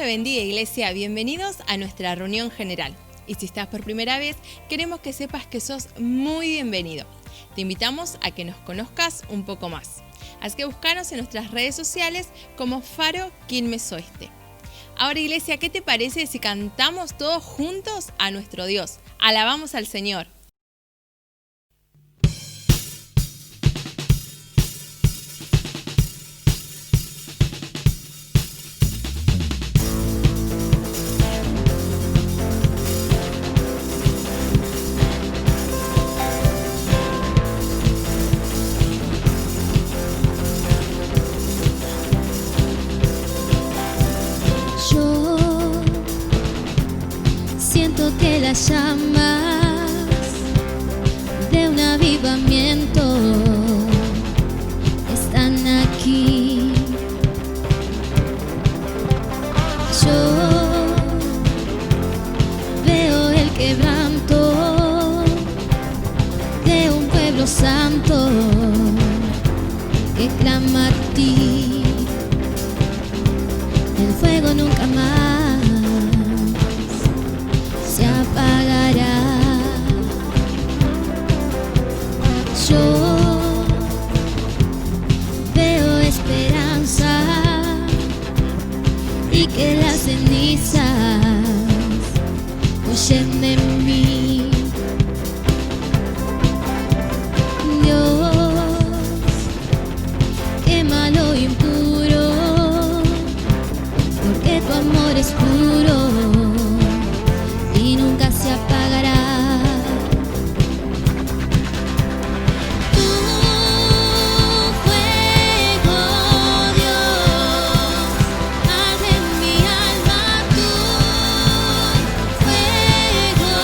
bendiga, iglesia. Bienvenidos a nuestra reunión general. Y si estás por primera vez, queremos que sepas que sos muy bienvenido. Te invitamos a que nos conozcas un poco más. Así que búscanos en nuestras redes sociales como Faro Quilmes Oeste. Ahora, iglesia, ¿qué te parece si cantamos todos juntos a nuestro Dios? Alabamos al Señor. Que las llamas de un avivamiento están aquí. Yo veo el quebranto de un pueblo santo que clama a ti. El fuego nunca más se apagará. Yo veo esperanza y que las cenizas huyen de mí. Dios, quema lo impuro, porque tu amor es puro y nunca se apagará. Tu fuego, Dios, arde en mi alma. Tu fuego,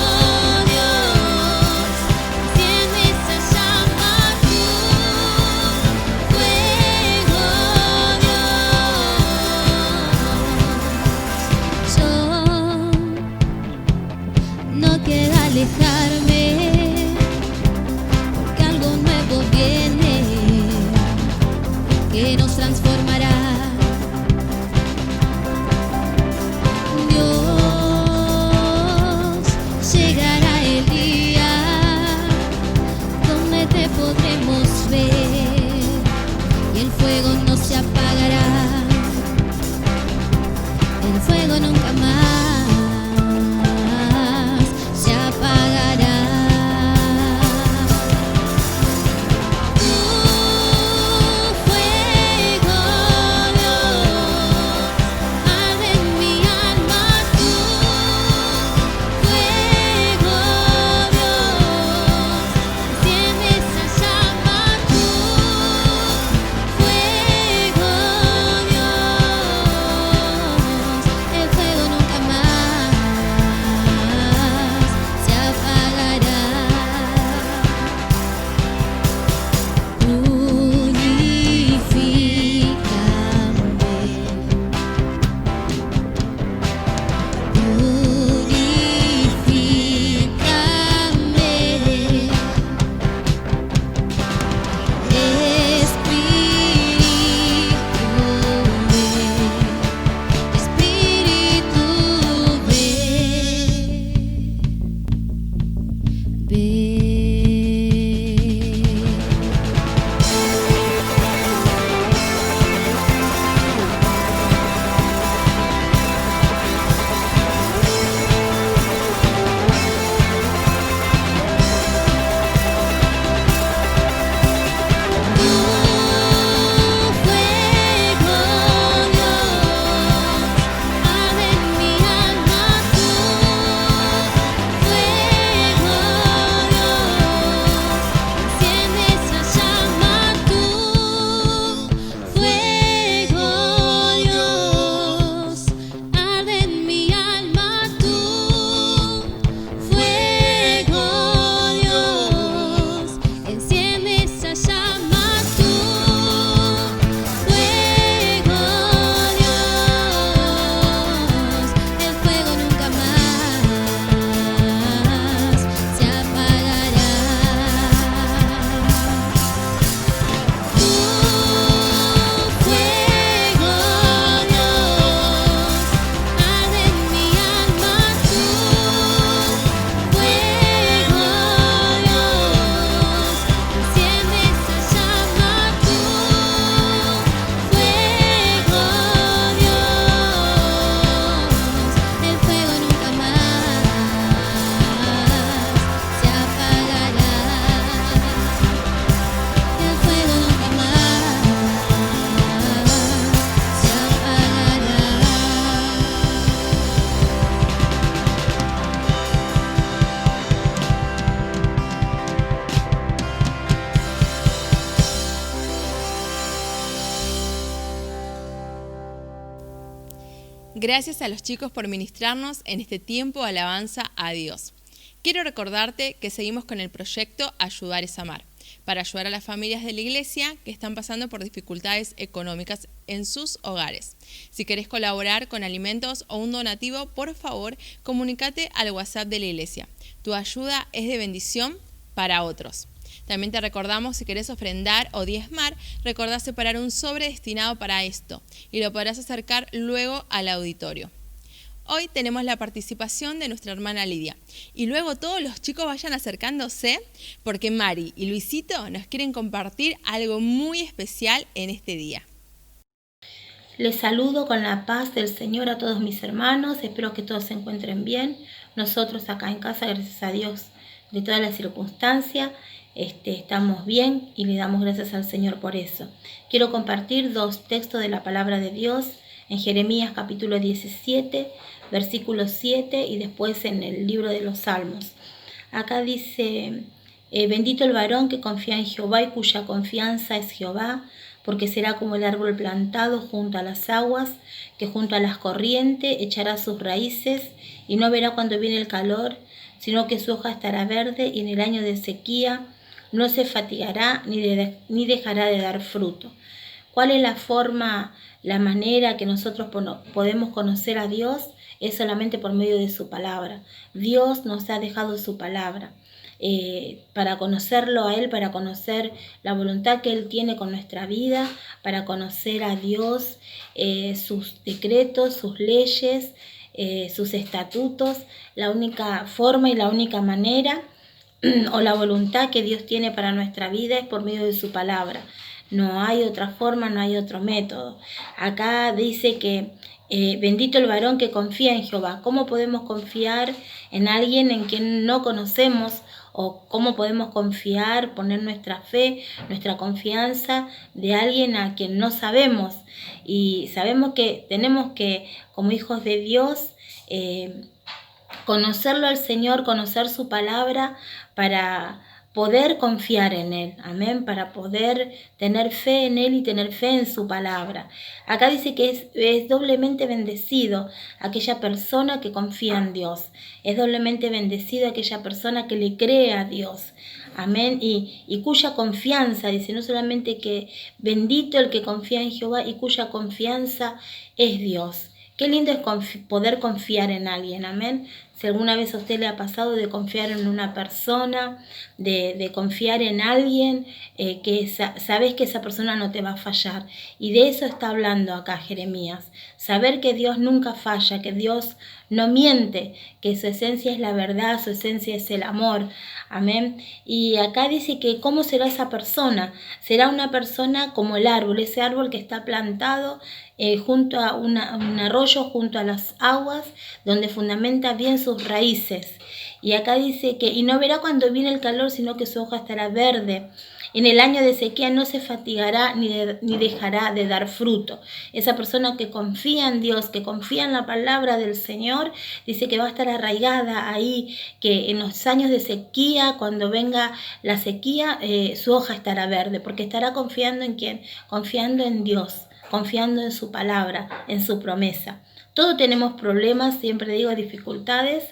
Gracias a los chicos por ministrarnos en este tiempo de alabanza a Dios. Quiero recordarte que seguimos con el proyecto Ayudar es Amar, para ayudar a las familias de la iglesia que están pasando por dificultades económicas en sus hogares. Si querés colaborar con alimentos o un donativo, por favor, comunícate al WhatsApp de la iglesia. Tu ayuda es de bendición para otros. También te recordamos, si querés ofrendar o diezmar, recordá separar un sobre destinado para esto y lo podrás acercar luego al auditorio. Hoy tenemos la participación de nuestra hermana Lidia y luego todos los chicos vayan acercándose porque Mari y Luisito nos quieren compartir algo muy especial en este día. Les saludo con la paz del Señor a todos mis hermanos, espero que todos se encuentren bien. Nosotros acá en casa, gracias a Dios de todas las circunstancias, estamos bien y le damos gracias al Señor por eso. Quiero compartir 2 textos de la palabra de Dios en Jeremías capítulo 17, versículo 7 y después en el libro de los Salmos. Acá dice, bendito el varón que confía en Jehová y cuya confianza es Jehová, porque será como el árbol plantado junto a las aguas, que junto a las corrientes echará sus raíces y no verá cuando viene el calor, sino que su hoja estará verde y en el año de sequía no se fatigará ni dejará de dar fruto. ¿Cuál es la forma, la manera que nosotros podemos conocer a Dios? Es solamente por medio de su palabra. Dios nos ha dejado su palabra para conocerlo a Él, para conocer la voluntad que Él tiene con nuestra vida, para conocer a Dios, sus decretos, sus leyes, sus estatutos. La única forma y la única manera o la voluntad que Dios tiene para nuestra vida es por medio de su palabra. No hay otra forma, no hay otro método. Acá dice que bendito el varón que confía en Jehová. ¿Cómo podemos confiar en alguien en quien no conocemos? ¿O cómo podemos confiar, poner nuestra fe, nuestra confianza de alguien a quien no sabemos? Y sabemos que tenemos que, como hijos de Dios, conocerlo al Señor, conocer su palabra para poder confiar en Él, amén, para poder tener fe en Él y tener fe en su palabra. Acá dice que es doblemente bendecido aquella persona que confía en Dios, es doblemente bendecido aquella persona que le cree a Dios, amén, y cuya confianza, dice, no solamente que bendito el que confía en Jehová y cuya confianza es Dios. Qué lindo es poder confiar en alguien, amén. Si alguna vez a usted le ha pasado de confiar en una persona, de confiar en alguien, que sabes que esa persona no te va a fallar. Y de eso está hablando acá Jeremías. Saber que Dios nunca falla, que Dios no miente, que su esencia es la verdad, su esencia es el amor. Amén. Y acá dice que ¿cómo será esa persona? Será una persona como el árbol, ese árbol que está plantado junto a un arroyo, junto a las aguas, donde fundamenta bien sus raíces. Y acá dice que, y no verá cuando viene el calor, sino que su hoja estará verde. En el año de sequía no se fatigará ni dejará de dar fruto. Esa persona que confía en Dios, que confía en la palabra del Señor, dice que va a estar arraigada ahí, que en los años de sequía, cuando venga la sequía, su hoja estará verde, porque estará confiando en ¿quién? Confiando en Dios, confiando en su palabra, en su promesa. Todos tenemos problemas, siempre digo dificultades.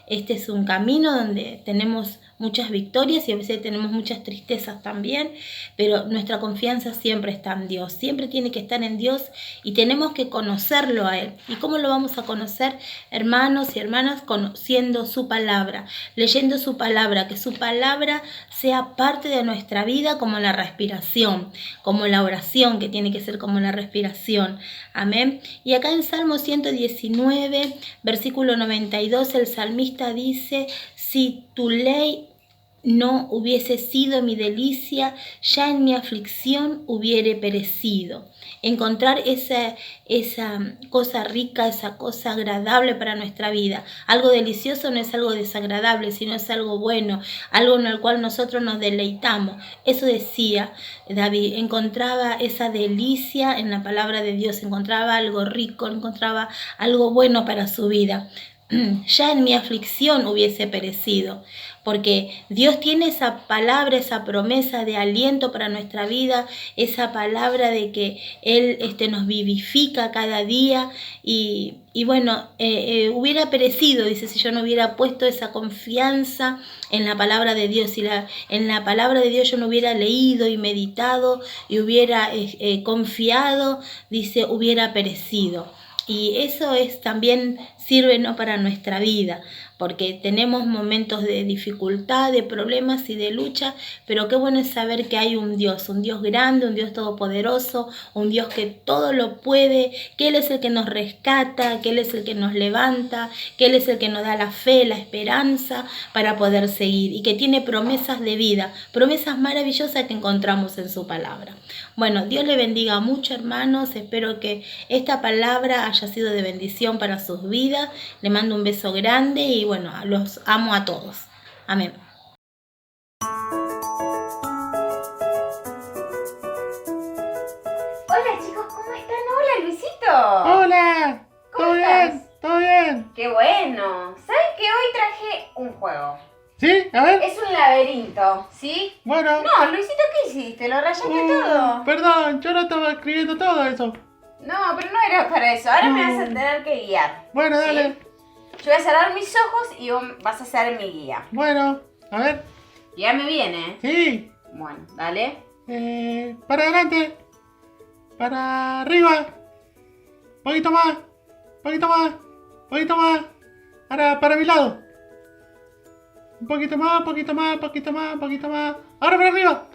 Este es un camino donde tenemos muchas victorias y a veces tenemos muchas tristezas también, pero nuestra confianza siempre está en Dios, siempre tiene que estar en Dios y tenemos que conocerlo a Él. ¿Y cómo lo vamos a conocer, hermanos y hermanas? Conociendo su palabra, leyendo su palabra, que su palabra sea parte de nuestra vida como la respiración, como la oración, que tiene que ser como la respiración. Amén. Y acá en Salmo 119, versículo 92, el salmista dice: si tu ley no hubiese sido mi delicia, ya en mi aflicción hubiere perecido. Encontrar esa cosa rica, esa cosa agradable para nuestra vida. Algo delicioso no es algo desagradable, sino es algo bueno, algo en el cual nosotros nos deleitamos. Eso decía David, encontraba esa delicia en la palabra de Dios, encontraba algo rico, encontraba algo bueno para su vida. Ya en mi aflicción hubiese perecido. porque Dios tiene esa palabra, esa promesa de aliento para nuestra vida, esa palabra de que Él nos vivifica cada día y bueno, hubiera perecido, dice, si yo no hubiera puesto esa confianza en la palabra de Dios, si en la palabra de Dios yo no hubiera leído y meditado y hubiera confiado, dice, hubiera perecido. Y eso también sirve, ¿no?, para nuestra vida, porque tenemos momentos de dificultad, de problemas y de lucha, pero qué bueno es saber que hay un Dios grande, un Dios todopoderoso, un Dios que todo lo puede, que Él es el que nos rescata, que Él es el que nos levanta, que Él es el que nos da la fe, la esperanza para poder seguir y que tiene promesas de vida, promesas maravillosas que encontramos en su palabra. Bueno, Dios le bendiga mucho, hermanos, espero que esta palabra haya sido de bendición para sus vidas. Le mando un beso grande y bueno, los amo a todos. Amén. Hola chicos, ¿cómo están? Hola Luisito. Hola, ¿Cómo ¿todo estás? bien? ¿Todo bien? Qué bueno. ¿Sabes que hoy traje un juego? ¿Sí? A ver. Es un laberinto, ¿sí? Bueno. No, Luisito, ¿qué hiciste? ¿Lo rayaste todo? Perdón, yo no estaba escribiendo todo eso. No, pero no era para eso. Ahora me vas a tener que guiar. Bueno, ¿sí? dale. Yo voy a cerrar mis ojos y vos vas a ser mi guía. Bueno, a ver. Guíame bien, ¿eh? Sí. Bueno, dale. Para adelante. Para arriba. Poquito más. Poquito más. Poquito más. Ahora para mi lado. Un poquito más, poquito más, poquito más, poquito más. Ahora para arriba.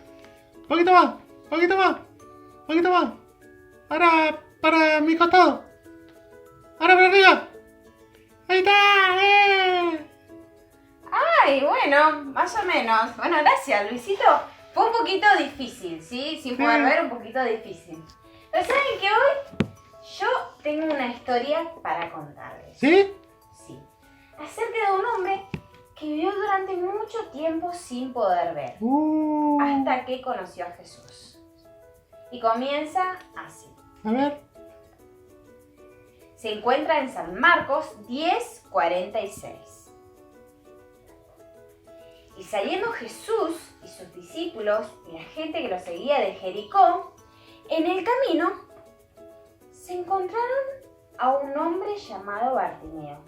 Poquito más, poquito más, poquito más. Ahora para mi costado. Ahora para arriba. Ahí está. Ay, bueno, más o menos. Bueno, gracias, Luisito. Fue un poquito difícil, ¿sí? Sin poder ver, un poquito difícil. Pero ¿saben que hoy yo tengo una historia para contarles? ¿Sí? Sí. Acerca de un hombre que vivió durante mucho tiempo sin poder ver. Hasta que conoció a Jesús. Y comienza así. A ver. Se encuentra en San Marcos 10:46. Y saliendo Jesús y sus discípulos y la gente que lo seguía de Jericó, en el camino se encontraron a un hombre llamado Bartimeo,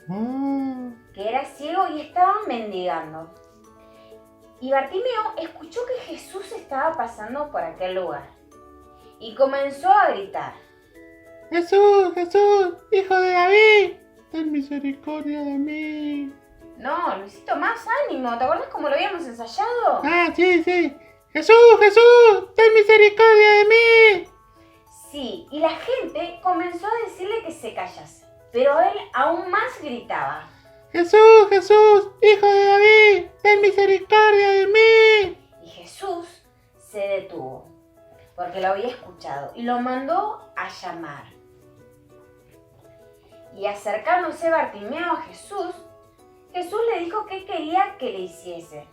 que era ciego y estaba mendigando. Y Bartimeo escuchó que Jesús estaba pasando por aquel lugar y comenzó a gritar: Jesús, Jesús, hijo de David, ten misericordia de mí. No, Luisito, más ánimo. ¿Te acuerdas cómo lo habíamos ensayado? Ah, sí, sí. Jesús, Jesús, ten misericordia de mí. Sí, y la gente comenzó a decirle que se callase, pero él aún más gritaba: Jesús, Jesús, hijo de David, ten misericordia de mí. Y Jesús se detuvo, porque lo había escuchado, y lo mandó a llamar. Y acercándose Bartimeo a Jesús, Jesús le dijo qué quería que le hiciese.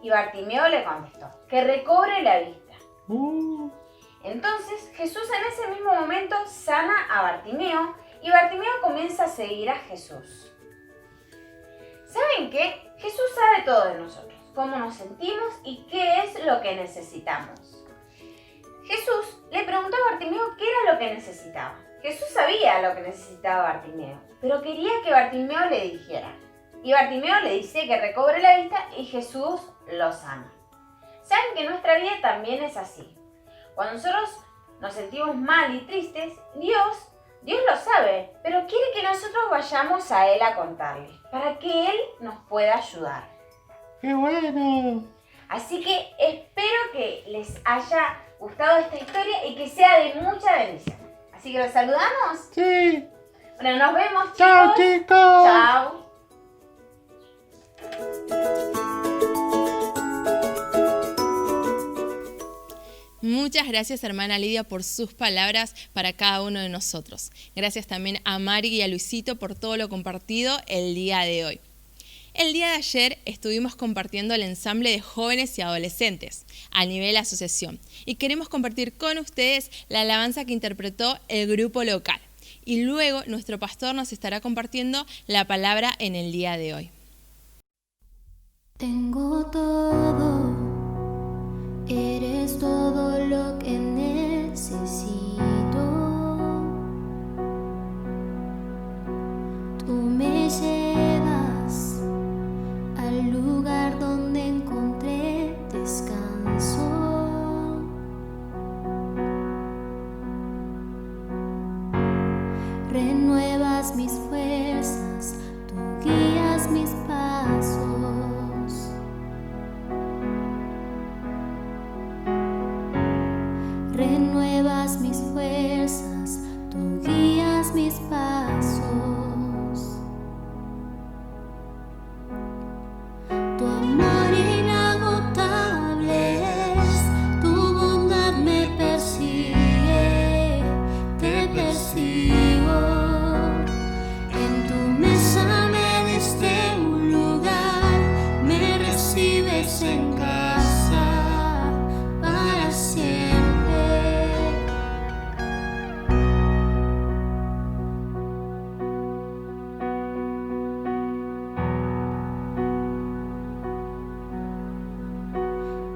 Y Bartimeo le contestó: que recobre la vista. Entonces Jesús en ese mismo momento sana a Bartimeo y Bartimeo comienza a seguir a Jesús. ¿Saben qué? Jesús sabe todo de nosotros, cómo nos sentimos y qué es lo que necesitamos. Jesús le preguntó a Bartimeo qué era lo que necesitaba. Jesús sabía lo que necesitaba Bartimeo, pero quería que Bartimeo le dijera. Y Bartimeo le dice que recobre la vista y Jesús lo sana. ¿Saben que nuestra vida también es así? Cuando nosotros nos sentimos mal y tristes, Dios lo sabe, pero quiere que nosotros vayamos a Él a contarle, para que Él nos pueda ayudar. ¡Qué bueno! Así que espero que les haya gustado esta historia y que sea de mucha bendición. Así que los saludamos. Sí. Bueno, nos vemos, chicos. ¡Chao, chicos! Chao. Muchas gracias, hermana Lidia, por sus palabras para cada uno de nosotros. Gracias también a Mari y a Luisito por todo lo compartido el día de hoy. El día de ayer estuvimos compartiendo el ensamble de jóvenes y adolescentes a nivel asociación y queremos compartir con ustedes la alabanza que interpretó el grupo local. Y luego nuestro pastor nos estará compartiendo la palabra en el día de hoy. Tengo todo, eres todo lo que necesito. Tú me llevas al lugar donde encontré descanso. Renuevas mis fuerzas, tú guías mis pasos. Renuevas mis fuerzas, tú guías mis pasos. Tu amor inagotable es, tu bondad me persigue, te persigo. En tu mesa me diste un lugar, me recibes en casa para siempre.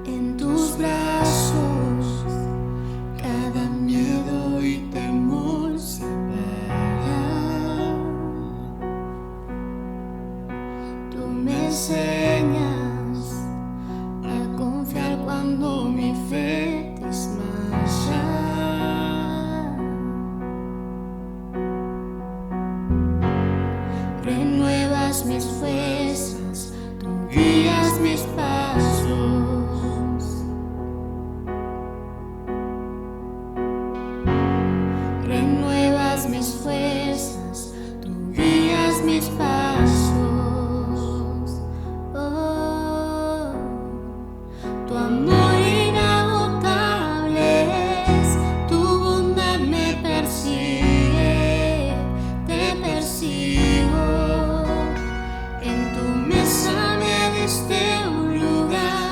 En tus brazos cada miedo y temor se apaga. Tú me enseñas a confiar cuando mi fe desmaya. Renuevas mis fuerzas, tú guías mis pasos. Renuevas mis fuerzas, tú guías mis pasos. Oh, tu amor inagotable es, tu bondad me persigue, te persigo. En tu mesa me diste un lugar,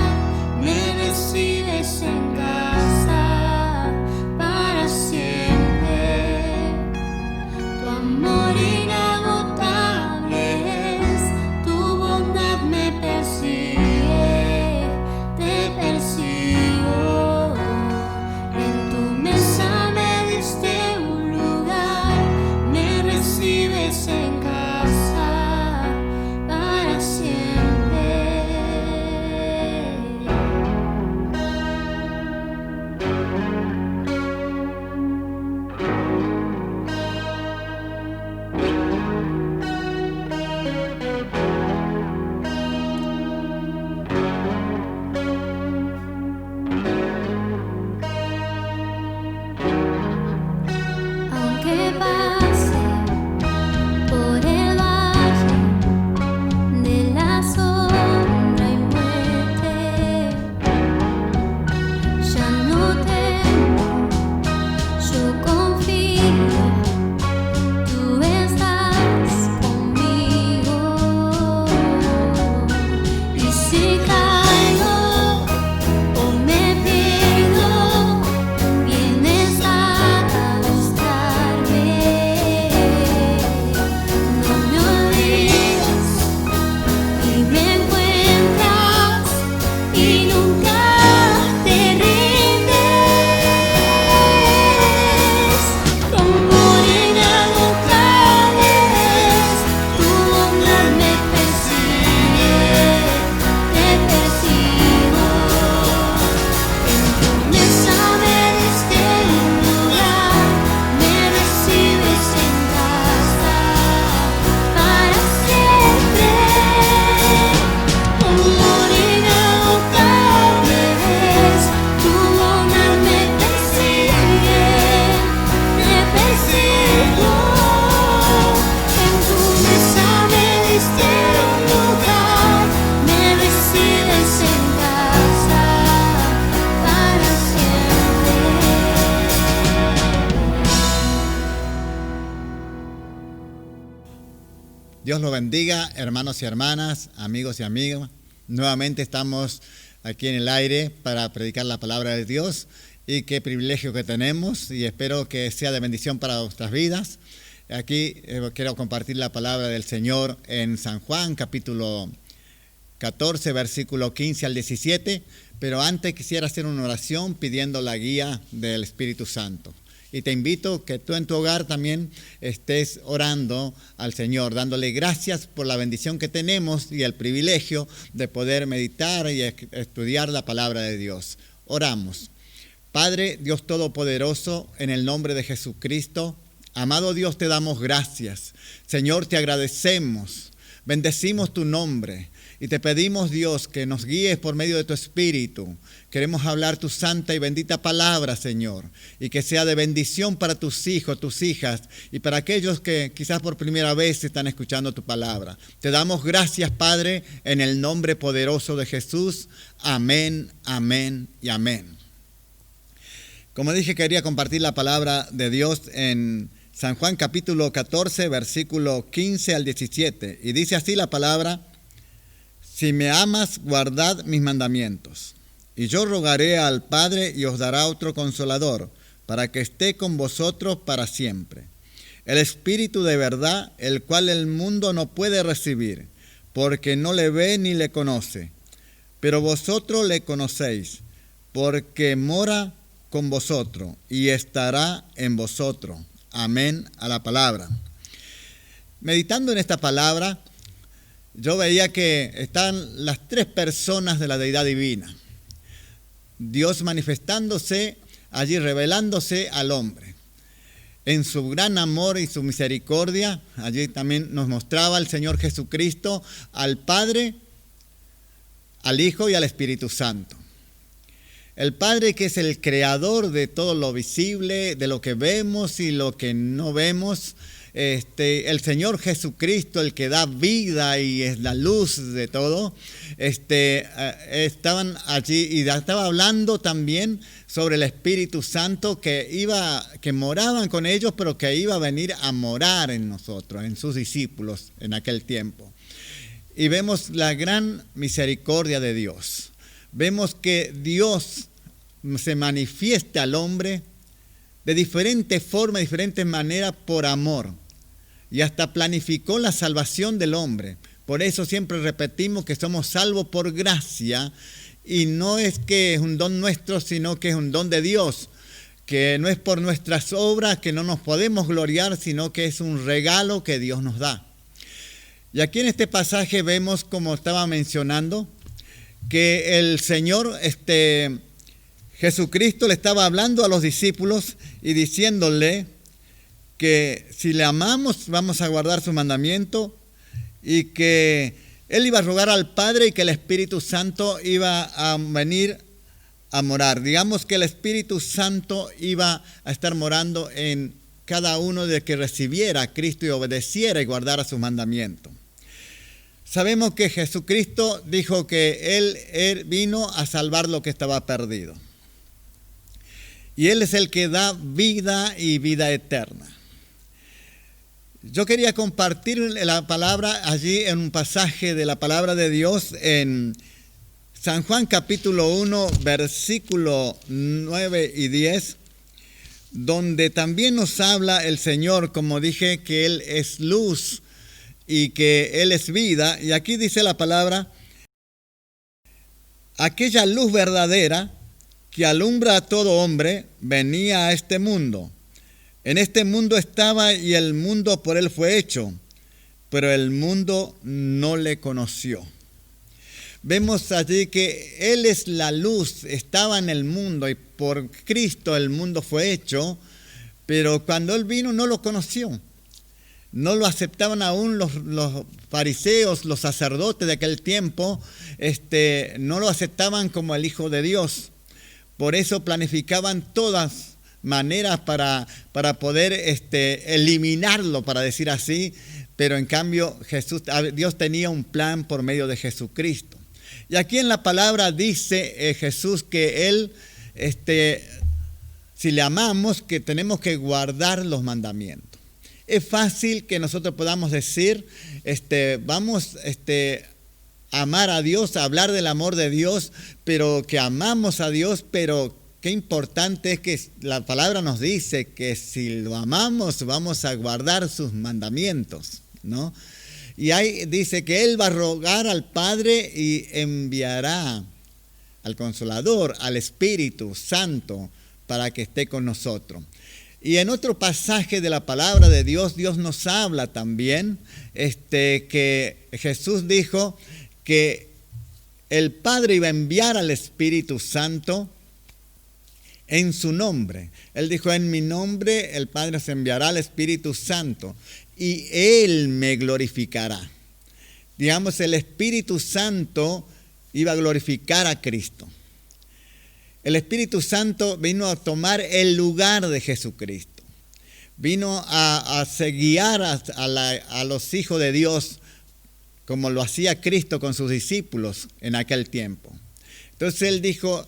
me recibes en casa para siempre. Tu amor inagotable es, tu bondad me persigue, te persigo. En tu mesa me diste un lugar, me recibes en casa para siempre. Aunque pase por el valle de la sombra y muerte, ya no temo, yo confío, tú estás conmigo. Y si caigo o me pierdo, vienes a buscarme. No me olvidas y me encuentras y nunca te rindes. Tu amor inagotable es, tu bondad me persigue, te persigo. En tu mesa me diste un lugar, me recibes en casa para siempre. Tu amor inagotable es, tu bondad me persigue, te persigo. En tu mesa me diste un lugar, me recibes en casa para siempre. Dios los bendiga, hermanos y hermanas, amigos y amigas. Nuevamente estamos aquí en el aire para predicar la palabra de Dios, y qué privilegio que tenemos, y espero que sea de bendición para vuestras vidas. Aquí quiero compartir la palabra del Señor en San Juan, capítulo 14, versículo 15 al 17, pero antes quisiera hacer una oración pidiendo la guía del Espíritu Santo. Y te invito que tú en tu hogar también estés orando al Señor, dándole gracias por la bendición que tenemos y el privilegio de poder meditar y estudiar la palabra de Dios. Oramos. Padre, Dios Todopoderoso, en el nombre de Jesucristo, amado Dios, te damos gracias. Señor, te agradecemos, bendecimos tu nombre. Y te pedimos, Dios, que nos guíes por medio de tu Espíritu. Queremos hablar tu santa y bendita palabra, Señor, y que sea de bendición para tus hijos, tus hijas, y para aquellos que quizás por primera vez están escuchando tu palabra. Te damos gracias, Padre, en el nombre poderoso de Jesús. Amén, amén y amén. Como dije, quería compartir la palabra de Dios en San Juan capítulo 14, versículo 15 al 17. Y dice así la palabra: si me amas, guardad mis mandamientos. Y yo rogaré al Padre y os dará otro consolador, para que esté con vosotros para siempre. El Espíritu de verdad, el cual el mundo no puede recibir, porque no le ve ni le conoce. Pero vosotros le conocéis, porque mora con vosotros y estará en vosotros. Amén a la palabra. Meditando en esta palabra, yo veía que están las tres personas de la deidad divina. Dios manifestándose allí, revelándose al hombre. En su gran amor y su misericordia, allí también nos mostraba el Señor Jesucristo al Padre, al Hijo y al Espíritu Santo. El Padre, que es el creador de todo lo visible, de lo que vemos y lo que no vemos. El Señor Jesucristo, el que da vida y es la luz de todo, estaban allí y estaba hablando también sobre el Espíritu Santo que moraban con ellos, pero que iba a venir a morar en nosotros, en sus discípulos en aquel tiempo. Y vemos la gran misericordia de Dios. Vemos que Dios se manifiesta al hombre de diferentes formas, de diferentes maneras por amor. Y hasta planificó la salvación del hombre. Por eso siempre repetimos que somos salvos por gracia, y no es que es un don nuestro, sino que es un don de Dios, que no es por nuestras obras, que no nos podemos gloriar, sino que es un regalo que Dios nos da. Y aquí en este pasaje vemos, como estaba mencionando, que el Señor Jesucristo le estaba hablando a los discípulos y diciéndole que si le amamos vamos a guardar su mandamiento, y que Él iba a rogar al Padre y que el Espíritu Santo iba a venir a morar. Digamos que el Espíritu Santo iba a estar morando en cada uno de que recibiera a Cristo y obedeciera y guardara sus mandamientos. Sabemos que Jesucristo dijo que Él vino a salvar lo que estaba perdido. Y Él es el que da vida y vida eterna. Yo quería compartir la palabra allí en un pasaje de la palabra de Dios en San Juan capítulo 1, versículo 9 y 10, donde también nos habla el Señor, como dije, que Él es luz y que Él es vida. Y aquí dice la palabra: aquella luz verdadera que alumbra a todo hombre venía a este mundo. En este mundo estaba y el mundo por Él fue hecho, pero el mundo no le conoció. Vemos allí que Él es la luz, estaba en el mundo y por Cristo el mundo fue hecho, pero cuando Él vino no lo conoció. No lo aceptaban aún los fariseos, los sacerdotes de aquel tiempo, no lo aceptaban como el Hijo de Dios. Por eso planificaban todas maneras para poder eliminarlo, para decir así, pero en cambio Dios tenía un plan por medio de Jesucristo. Y aquí en la palabra dice Jesús que Él, si le amamos, que tenemos que guardar los mandamientos. Es fácil que nosotros podamos decir, vamos a amar a Dios, a hablar del amor de Dios, pero que amamos a Dios, pero qué importante es que la palabra nos dice que si lo amamos vamos a guardar sus mandamientos, ¿no? Y ahí dice que Él va a rogar al Padre y enviará al Consolador, al Espíritu Santo, para que esté con nosotros. Y en otro pasaje de la palabra de Dios, Dios nos habla también que Jesús dijo que el Padre iba a enviar al Espíritu Santo en su nombre. Él dijo, en mi nombre el Padre se enviará al Espíritu Santo y Él me glorificará. Digamos, el Espíritu Santo iba a glorificar a Cristo. El Espíritu Santo vino a tomar el lugar de Jesucristo. Vino a guiar a los hijos de Dios como lo hacía Cristo con sus discípulos en aquel tiempo. Entonces Él dijo,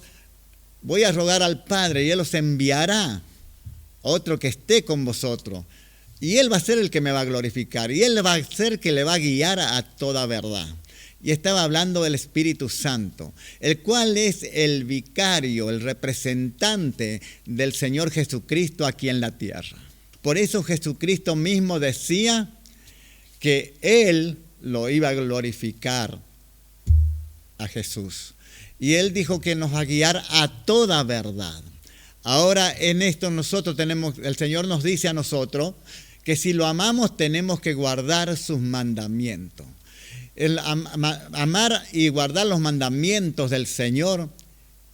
voy a rogar al Padre y Él os enviará otro que esté con vosotros. Y Él va a ser el que me va a glorificar. Y Él va a ser que le va a guiar a toda verdad. Y estaba hablando del Espíritu Santo, el cual es el vicario, el representante del Señor Jesucristo aquí en la tierra. Por eso Jesucristo mismo decía que Él lo iba a glorificar a Jesús. Y Él dijo que nos va a guiar a toda verdad. Ahora en esto el Señor nos dice a nosotros que si lo amamos tenemos que guardar sus mandamientos. El amar y guardar los mandamientos del Señor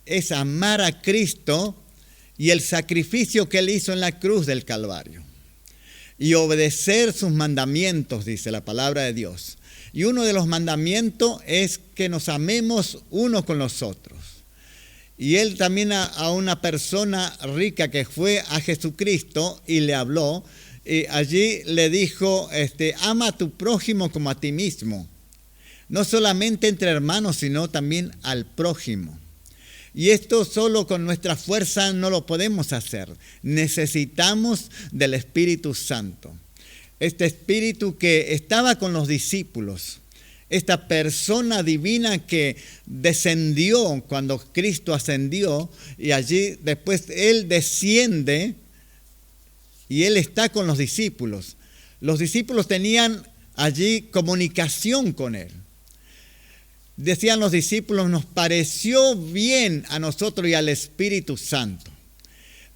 es amar a Cristo y el sacrificio que Él hizo en la cruz del Calvario. Y obedecer sus mandamientos, dice la palabra de Dios. Y uno de los mandamientos es que nos amemos unos con los otros. Y Él también a una persona rica que fue a Jesucristo y le habló, y allí le dijo, ama a tu prójimo como a ti mismo. No solamente entre hermanos, sino también al prójimo. Y esto solo con nuestra fuerza no lo podemos hacer. Necesitamos del Espíritu Santo. Este Espíritu que estaba con los discípulos. Esta persona divina que descendió cuando Cristo ascendió. Y allí después Él desciende y Él está con los discípulos. Los discípulos tenían allí comunicación con Él. Decían los discípulos, nos pareció bien a nosotros y al Espíritu Santo.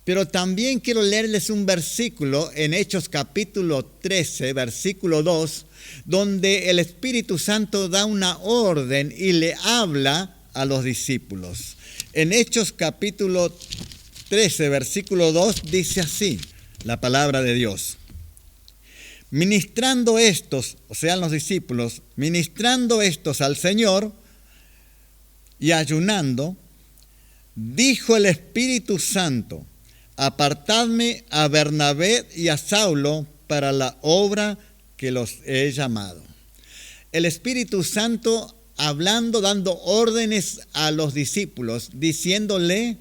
Pero también quiero leerles un versículo en Hechos capítulo 13, versículo 2, donde el Espíritu Santo da una orden y le habla a los discípulos. En Hechos capítulo 13, versículo 2, dice así, la palabra de Dios. Ministrando estos, o sea, los discípulos, ministrando estos al Señor y ayunando, dijo el Espíritu Santo, apartadme a Bernabé y a Saulo para la obra que los he llamado. El Espíritu Santo hablando, dando órdenes a los discípulos, diciéndole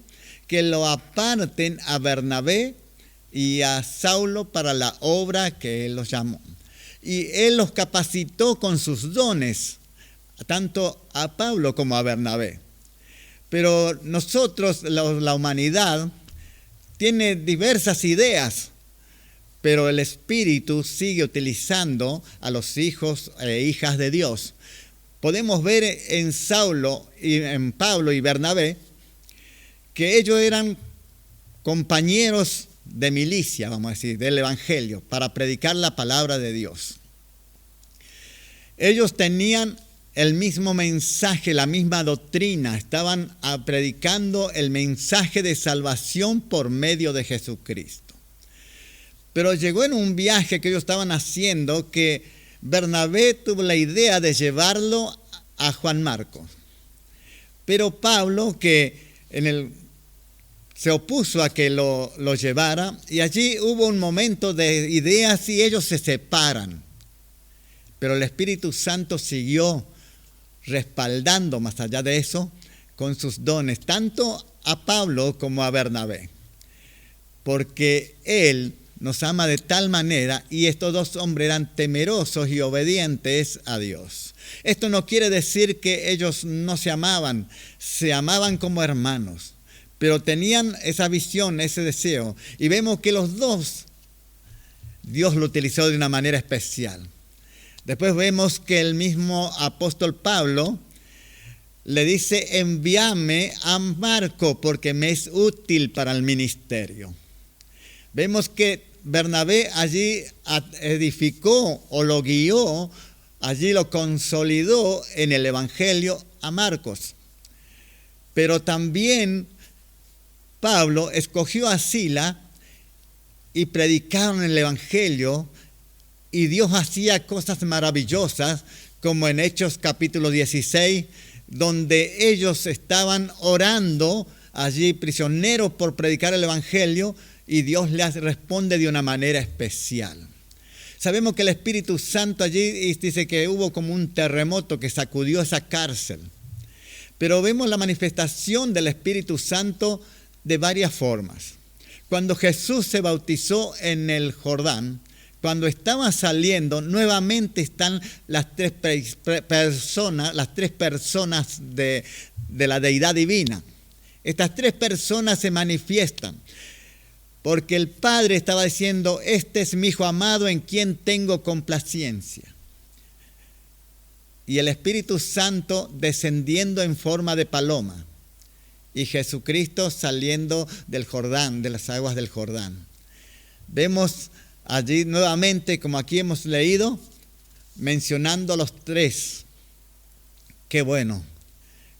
que lo aparten a Bernabé y a Saulo para la obra que Él los llamó. Y Él los capacitó con sus dones, tanto a Pablo como a Bernabé. Pero nosotros, la humanidad, tiene diversas ideas, pero el Espíritu sigue utilizando a los hijos e hijas de Dios. Podemos ver en Saulo y en Pablo y Bernabé que ellos eran compañeros de milicia, vamos a decir, del Evangelio, para predicar la palabra de Dios. Ellos tenían el mismo mensaje, la misma doctrina, estaban predicando el mensaje de salvación por medio de Jesucristo. Pero llegó en un viaje que ellos estaban haciendo que Bernabé tuvo la idea de llevarlo a Juan Marcos. Pero Pablo, que se opuso a que lo llevara, y allí hubo un momento de ideas y ellos se separan. Pero el Espíritu Santo siguió respaldando más allá de eso con sus dones, tanto a Pablo como a Bernabé. Porque Él nos ama de tal manera y estos dos hombres eran temerosos y obedientes a Dios. Esto no quiere decir que ellos no se amaban como hermanos. Pero tenían esa visión, ese deseo. Y vemos que los dos, Dios lo utilizó de una manera especial. Después vemos que el mismo apóstol Pablo le dice, envíame a Marco porque me es útil para el ministerio. Vemos que Bernabé allí edificó o lo guió, allí lo consolidó en el evangelio a Marcos. Pero también Pablo escogió a Sila y predicaron el evangelio y Dios hacía cosas maravillosas como en Hechos capítulo 16, donde ellos estaban orando allí prisioneros por predicar el evangelio y Dios les responde de una manera especial. Sabemos que el Espíritu Santo allí dice que hubo como un terremoto que sacudió esa cárcel. Pero vemos la manifestación del Espíritu Santo de varias formas. Cuando Jesús se bautizó en el Jordán, cuando estaba saliendo, nuevamente están las tres personas de la deidad divina. Estas tres personas se manifiestan. Porque el Padre estaba diciendo, este es mi Hijo amado en quien tengo complacencia. Y el Espíritu Santo descendiendo en forma de paloma. Y Jesucristo saliendo del Jordán, de las aguas del Jordán. Vemos allí nuevamente, como aquí hemos leído, mencionando a los tres. Qué bueno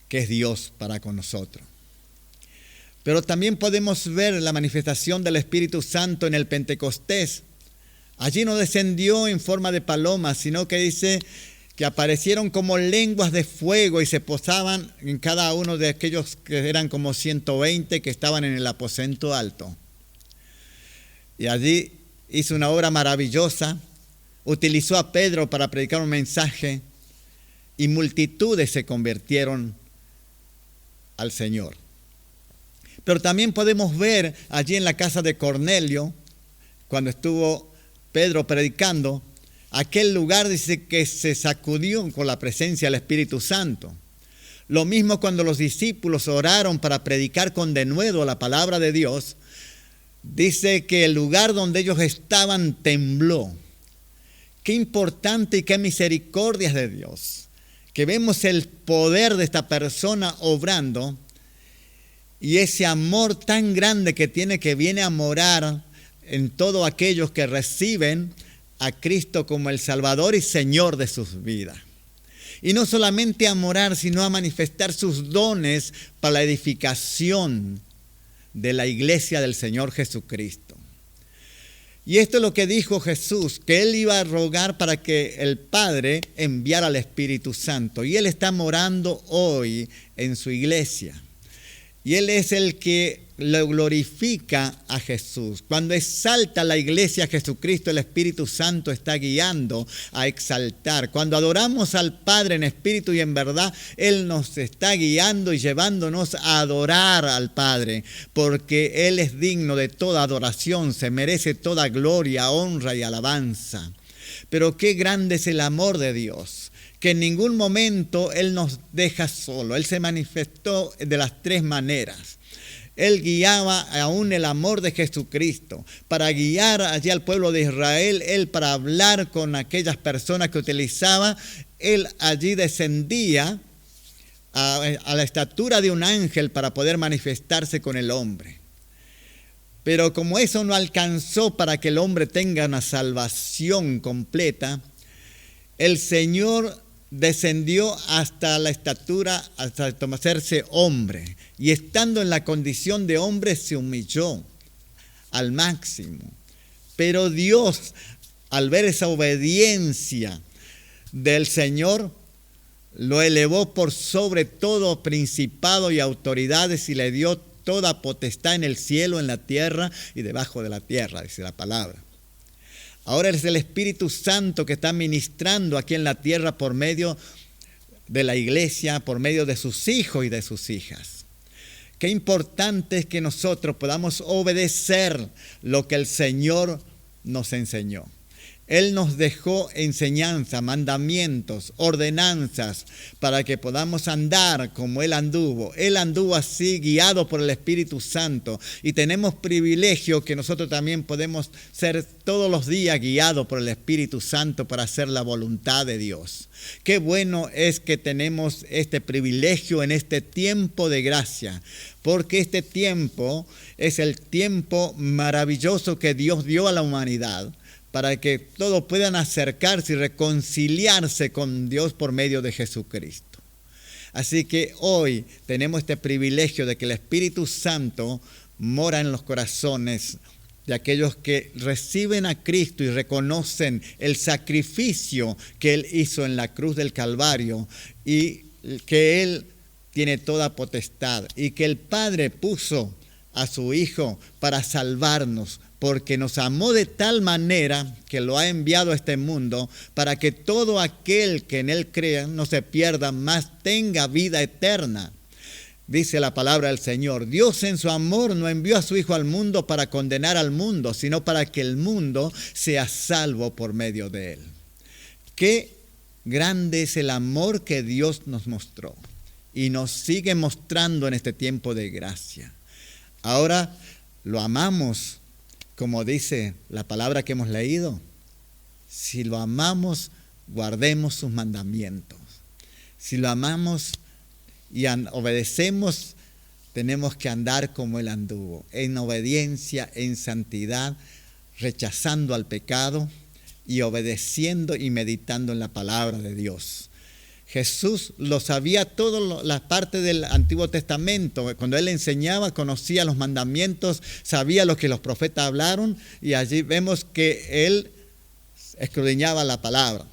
que es Dios para con nosotros. Pero también podemos ver la manifestación del Espíritu Santo en el Pentecostés. Allí no descendió en forma de paloma, sino que dice que aparecieron como lenguas de fuego y se posaban en cada uno de aquellos que eran como 120 que estaban en el aposento alto. Y allí hizo una obra maravillosa, utilizó a Pedro para predicar un mensaje y multitudes se convirtieron al Señor. Pero también podemos ver allí en la casa de Cornelio, cuando estuvo Pedro predicando, aquel lugar dice que se sacudió con la presencia del Espíritu Santo. Lo mismo cuando los discípulos oraron para predicar con denuedo la palabra de Dios, dice que el lugar donde ellos estaban tembló. Qué importante y qué misericordia de Dios, que vemos el poder de esta persona obrando. Y ese amor tan grande que tiene, que viene a morar en todos aquellos que reciben a Cristo como el Salvador y Señor de sus vidas. Y no solamente a morar, sino a manifestar sus dones para la edificación de la iglesia del Señor Jesucristo. Y esto es lo que dijo Jesús, que Él iba a rogar para que el Padre enviara al Espíritu Santo. Y Él está morando hoy en su iglesia. Y Él es el que lo glorifica a Jesús. Cuando exalta la iglesia a Jesucristo, el Espíritu Santo está guiando a exaltar. Cuando adoramos al Padre en espíritu y en verdad, Él nos está guiando y llevándonos a adorar al Padre. Porque Él es digno de toda adoración, se merece toda gloria, honra y alabanza. Pero qué grande es el amor de Dios, que en ningún momento Él nos deja solo. Él se manifestó de las tres maneras. Él guiaba aún el amor de Jesucristo para guiar allí al pueblo de Israel. Él para hablar con aquellas personas que utilizaba. Él allí descendía a la estatura de un ángel para poder manifestarse con el hombre. Pero como eso no alcanzó para que el hombre tenga una salvación completa, el Señor descendió hasta la estatura, hasta hacerse hombre. Y estando en la condición de hombre se humilló al máximo. Pero Dios, al ver esa obediencia del Señor, lo elevó por sobre todo principado y autoridades y le dio toda potestad en el cielo, en la tierra y debajo de la tierra, dice la palabra. Ahora es el Espíritu Santo que está ministrando aquí en la tierra por medio de la iglesia, por medio de sus hijos y de sus hijas. Qué importante es que nosotros podamos obedecer lo que el Señor nos enseñó. Él nos dejó enseñanza, mandamientos, ordenanzas para que podamos andar como Él anduvo. Él anduvo así, guiado por el Espíritu Santo. Y tenemos privilegio que nosotros también podemos ser todos los días guiados por el Espíritu Santo para hacer la voluntad de Dios. Qué bueno es que tenemos este privilegio en este tiempo de gracia, porque este tiempo es el tiempo maravilloso que Dios dio a la humanidad, para que todos puedan acercarse y reconciliarse con Dios por medio de Jesucristo. Así que hoy tenemos este privilegio de que el Espíritu Santo mora en los corazones de aquellos que reciben a Cristo y reconocen el sacrificio que Él hizo en la cruz del Calvario y que Él tiene toda potestad y que el Padre puso a su Hijo para salvarnos, porque nos amó de tal manera que lo ha enviado a este mundo para que todo aquel que en Él crea no se pierda, mas tenga vida eterna. Dice la palabra del Señor: Dios en su amor no envió a su Hijo al mundo para condenar al mundo, sino para que el mundo sea salvo por medio de Él. Qué grande es el amor que Dios nos mostró y nos sigue mostrando en este tiempo de gracia. Ahora lo amamos, como dice la palabra que hemos leído. Si lo amamos, guardemos sus mandamientos. Si lo amamos y obedecemos, tenemos que andar como Él anduvo, en obediencia, en santidad, rechazando al pecado y obedeciendo y meditando en la palabra de Dios. Jesús lo sabía todas las partes del Antiguo Testamento. Cuando Él enseñaba, conocía los mandamientos, sabía lo que los profetas hablaron, y allí vemos que Él escudriñaba la palabra.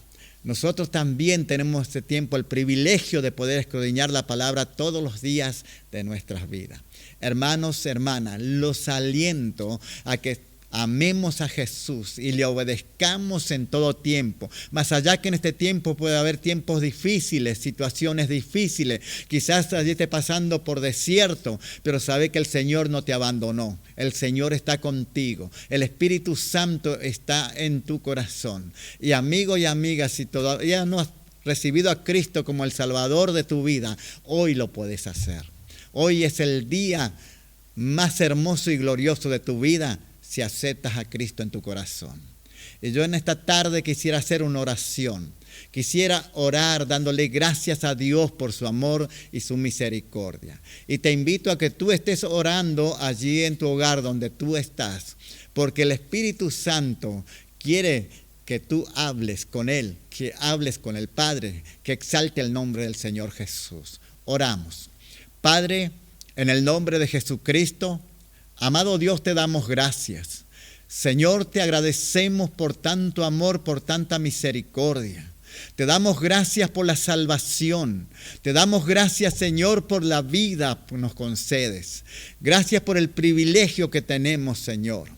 Nosotros también tenemos este tiempo el privilegio de poder escudriñar la palabra todos los días de nuestras vidas. Hermanos, hermanas, los aliento a que amemos a Jesús y le obedezcamos en todo tiempo. Más allá que en este tiempo puede haber tiempos difíciles, situaciones difíciles. Quizás allí esté pasando por desierto, pero sabe que el Señor no te abandonó. El Señor está contigo. El Espíritu Santo está en tu corazón. Y amigo y amiga, si todavía no has recibido a Cristo como el Salvador de tu vida, hoy lo puedes hacer. Hoy es el día más hermoso y glorioso de tu vida, si aceptas a Cristo en tu corazón. Y yo en esta tarde quisiera hacer una oración. Quisiera orar dándole gracias a Dios por su amor y su misericordia. Y te invito a que tú estés orando allí en tu hogar donde tú estás, porque el Espíritu Santo quiere que tú hables con Él, que hables con el Padre, que exalte el nombre del Señor Jesús. Oramos. Padre, en el nombre de Jesucristo, amado Dios, te damos gracias. Señor, te agradecemos por tanto amor, por tanta misericordia. Te damos gracias por la salvación. Te damos gracias, Señor, por la vida que nos concedes. Gracias por el privilegio que tenemos, Señor.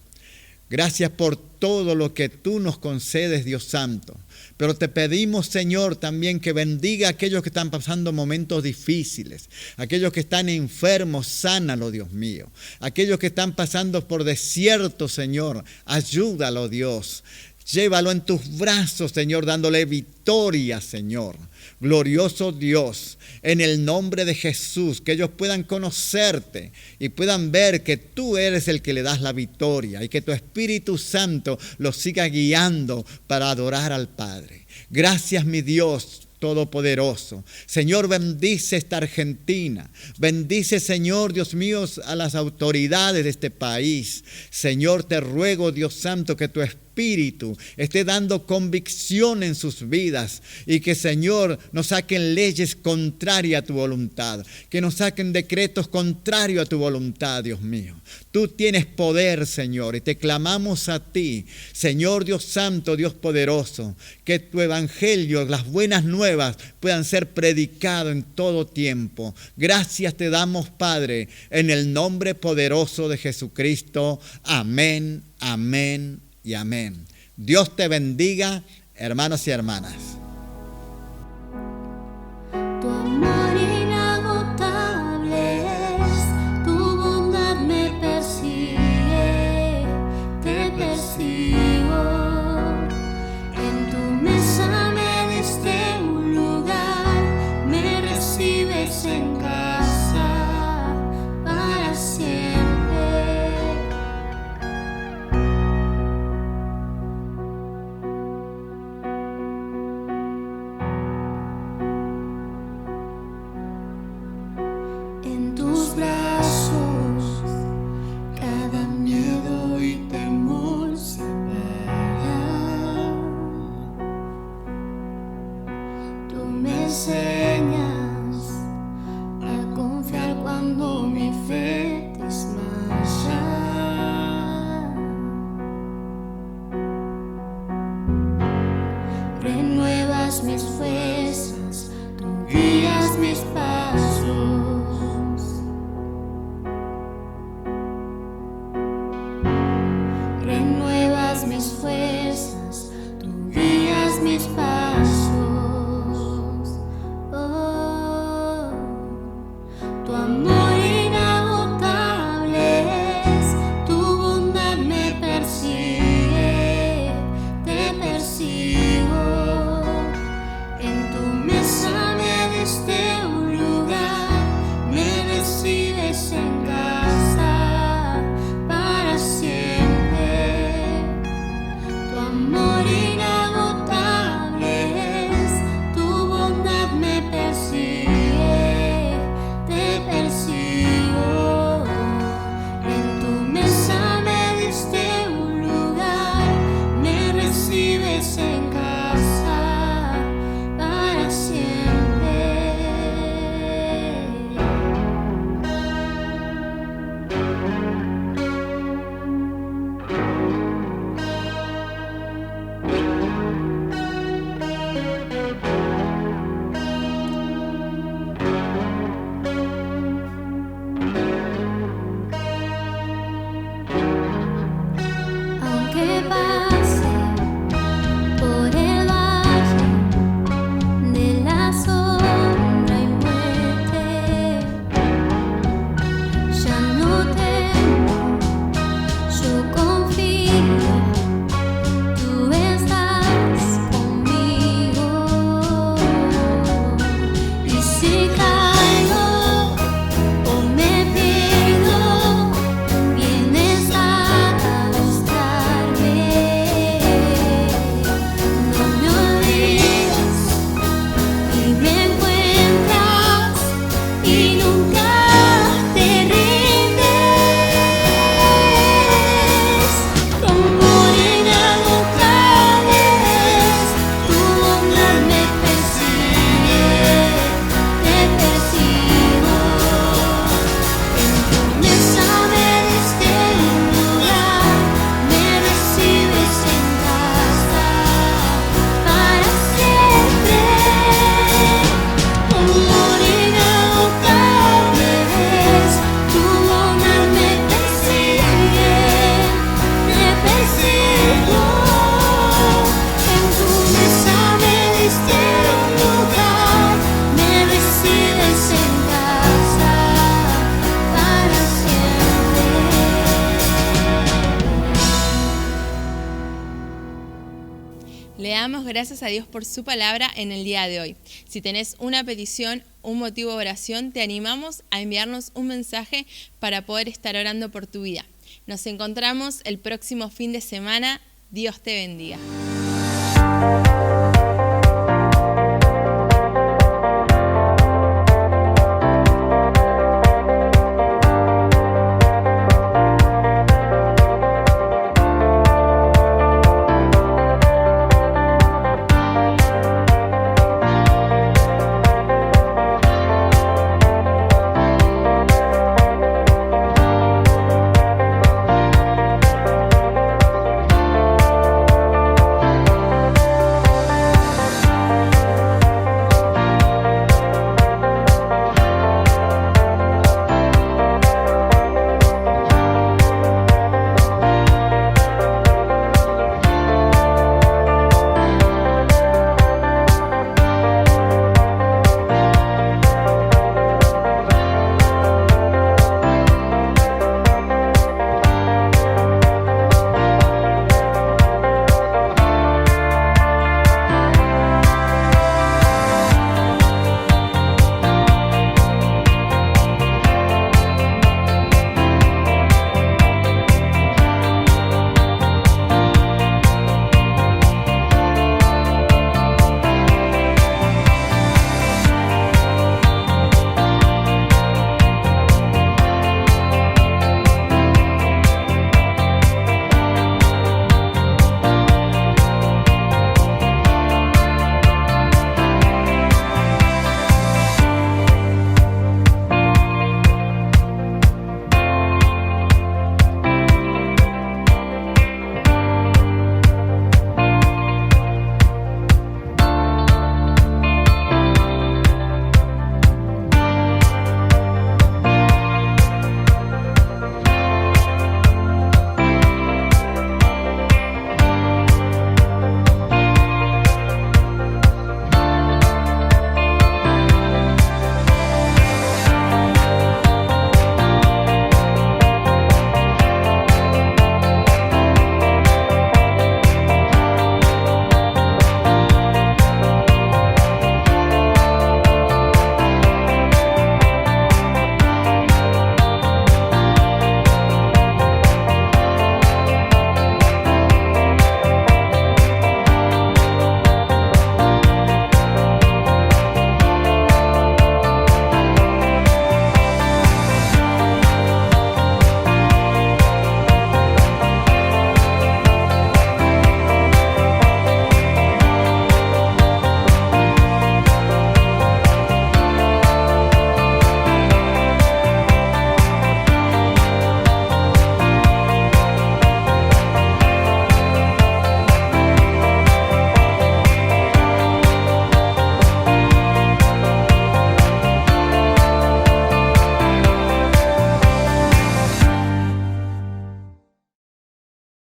Gracias por todo lo que tú nos concedes, Dios Santo. Pero te pedimos, Señor, también que bendiga a aquellos que están pasando momentos difíciles, aquellos que están enfermos, sánalo, Dios mío. Aquellos que están pasando por desierto, Señor, ayúdalo, Dios. Llévalo en tus brazos, Señor, dándole victoria, Señor. Glorioso Dios, en el nombre de Jesús, que ellos puedan conocerte y puedan ver que tú eres el que le das la victoria y que tu Espíritu Santo los siga guiando para adorar al Padre. Gracias, mi Dios Todopoderoso. Señor, bendice esta Argentina. Bendice, Señor, Dios mío, a las autoridades de este país. Señor, te ruego, Dios Santo, que tu Espíritu esté dando convicción en sus vidas y que, Señor, nos saquen leyes contrarias a tu voluntad, que nos saquen decretos contrarios a tu voluntad, Dios mío. Tú tienes poder, Señor, y te clamamos a ti, Señor Dios Santo, Dios poderoso, que tu evangelio, las buenas nuevas puedan ser predicados en todo tiempo. Gracias te damos, Padre, en el nombre poderoso de Jesucristo. Amén, amén y amén. Dios te bendiga, hermanos y hermanas. Tu amor inagotable es, tu bondad me persigue, te persigo. renuevas mis fuerzas, tú guías mis pasos. Renuevas mis fuerzas, tú guías mis pasos. Oh, tu amor inagotable es, tu bondad me persigue, te persigo. En tu mesa me diste un lugar, me recibes en casa para siempre. Tu amor inagotable es, tu bondad me persigue, te persigo. En tu mesa me diste un lugar, me recibes en casa para siempre. Aunque pase por el valle de la sombra y muerte, ya no temo, yo confío, tú estás conmigo. Y si caigo o me pierdo, vienes a buscarme. No me olvidas y me encuentras y nunca te rindes. Tu amor inagotable es, tu bondad me persigue, te persigo. En tu mesa me diste un lugar, me recibes en casa para siempre. Tu amor inagotable es, tu bondad me persigue, te persigo. En tu mesa me diste un lugar, me recibes en casa para siempre. Le damos gracias a Dios por su palabra en el día de hoy. Si tenés una petición, un motivo de oración, te animamos a enviarnos un mensaje para poder estar orando por tu vida. Nos encontramos el próximo fin de semana. Dios te bendiga.